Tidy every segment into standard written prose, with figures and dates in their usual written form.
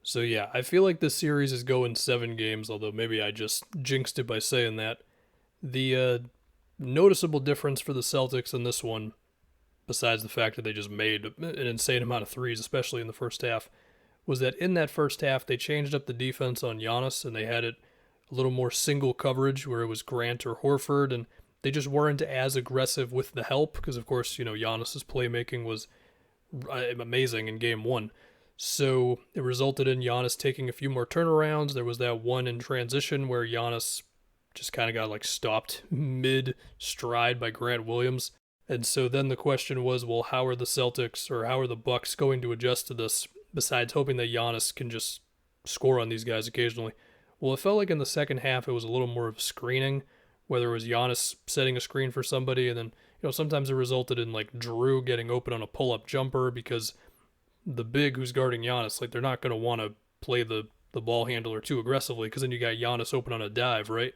So yeah, I feel like this series is going 7 games, although maybe I just jinxed it by saying that. The noticeable difference for the Celtics in this one, besides the fact that they just made an insane amount of threes, especially in the first half, was that in that first half they changed up the defense on Giannis and they had it a little more single coverage where it was Grant or Horford, and they just weren't as aggressive with the help because of course Giannis's playmaking was amazing in game one. So it resulted in Giannis taking a few more turnarounds. There was that one in transition where Giannis just kind of got like stopped mid stride by Grant Williams. And so then the question was, well, how are the Celtics or how are the Bucks going to adjust to this besides hoping that Giannis can just score on these guys occasionally? Well, it felt like in the second half it was a little more of screening, whether it was Giannis setting a screen for somebody and then sometimes it resulted in like Drew getting open on a pull-up jumper because the big who's guarding Giannis, like they're not going to want to play the ball handler too aggressively because then you got Giannis open on a dive, right?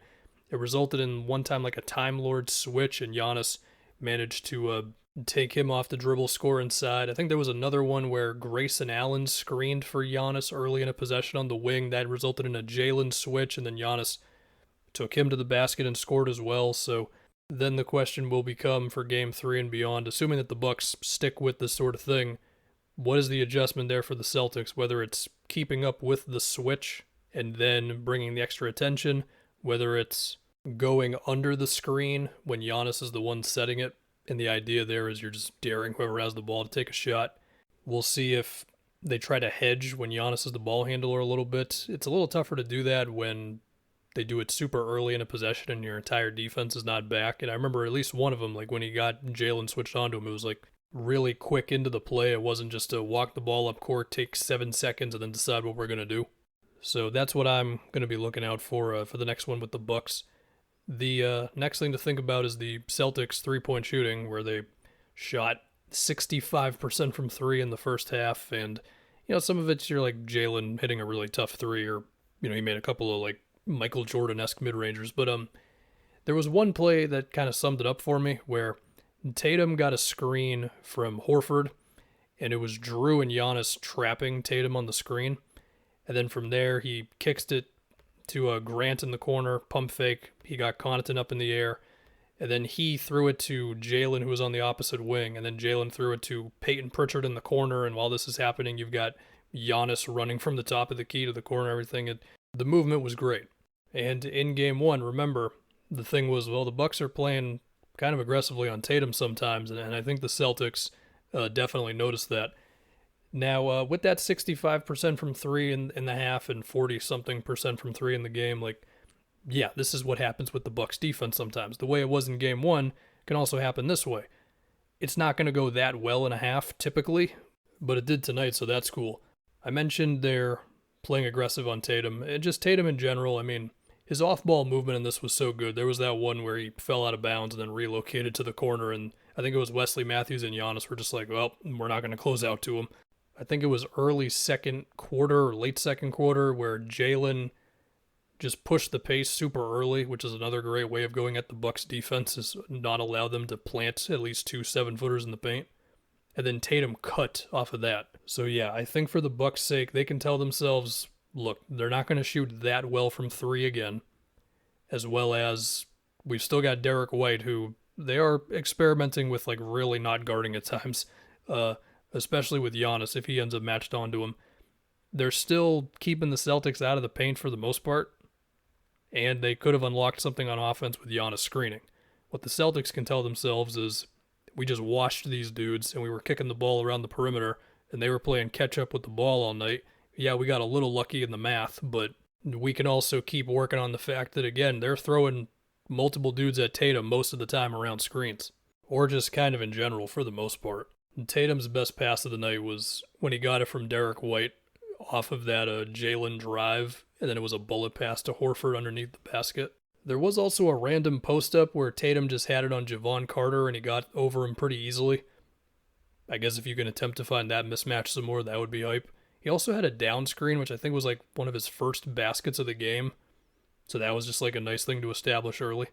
It resulted in one time like a Time Lord switch and Giannis managed to take him off the dribble, score inside. I think there was another one where Grayson Allen screened for Giannis early in a possession on the wing. That resulted in a Jalen switch, and then Giannis took him to the basket and scored as well. So then the question will become for game 3 and beyond, assuming that the Bucks stick with this sort of thing, what is the adjustment there for the Celtics, whether it's keeping up with the switch and then bringing the extra attention, whether it's going under the screen when Giannis is the one setting it, and the idea there is you're just daring whoever has the ball to take a shot. We'll see if they try to hedge when Giannis is the ball handler a little bit. It's a little tougher to do that when they do it super early in a possession and your entire defense is not back. And I remember at least one of them, like when he got Jalen switched onto him, it was like really quick into the play. It wasn't just to walk the ball up court, take 7 seconds, and then decide what we're going to do. So that's what I'm going to be looking out for the next one with the Bucks. The next thing to think about is the Celtics three-point shooting, where they shot 65% from three in the first half. And, some of it's you're like Jalen hitting a really tough three, or, he made a couple of like Michael Jordan-esque mid-rangers. But there was one play that kind of summed it up for me where Tatum got a screen from Horford, and it was Drew and Giannis trapping Tatum on the screen. And then from there, he kicks it to a Grant in the corner, pump fake. He got Connaughton up in the air. And then he threw it to Jalen, who was on the opposite wing. And then Jalen threw it to Peyton Pritchard in the corner. And while this is happening, you've got Giannis running from the top of the key to the corner, everything. And the movement was great. And in game one, remember, the thing was, well, the Bucks are playing kind of aggressively on Tatum sometimes. And I think the Celtics definitely noticed that. Now, with that 65% from three in the half and 40-something% from three in the game, like, yeah, this is what happens with the Bucks defense sometimes. The way it was in game one can also happen this way. It's not going to go that well in a half, typically, but it did tonight, so that's cool. I mentioned they're playing aggressive on Tatum, and just Tatum in general. I mean, his off-ball movement in this was so good. There was that one where he fell out of bounds and then relocated to the corner, and I think it was Wesley Matthews and Giannis were just like, well, we're not going to close out to him. I think it was early second quarter or late second quarter where Jalen just pushed the pace super early, which is another great way of going at the Bucks defense, is not allow them to plant at least 2 7-footers in the paint. And then Tatum cut off of that. So yeah, I think for the Bucks' sake, they can tell themselves, look, they're not going to shoot that well from three again, as well as we've still got Derek White, who they are experimenting with, like really not guarding at times. Especially with Giannis, if he ends up matched onto him. They're still keeping the Celtics out of the paint for the most part, and they could have unlocked something on offense with Giannis screening. What the Celtics can tell themselves is, we just washed these dudes, and we were kicking the ball around the perimeter, and they were playing catch-up with the ball all night. Yeah, we got a little lucky in the math, but we can also keep working on the fact that, again, they're throwing multiple dudes at Tatum most of the time around screens, or just kind of in general for the most part. Tatum's best pass of the night was when he got it from Derek White off of that Jalen drive, and then it was a bullet pass to Horford underneath the basket. There was also a random post-up where Tatum just had it on Javon Carter, and he got over him pretty easily. I guess if you can attempt to find that mismatch some more, that would be hype. He also had a down screen, which I think was like one of his first baskets of the game. So that was just like a nice thing to establish early.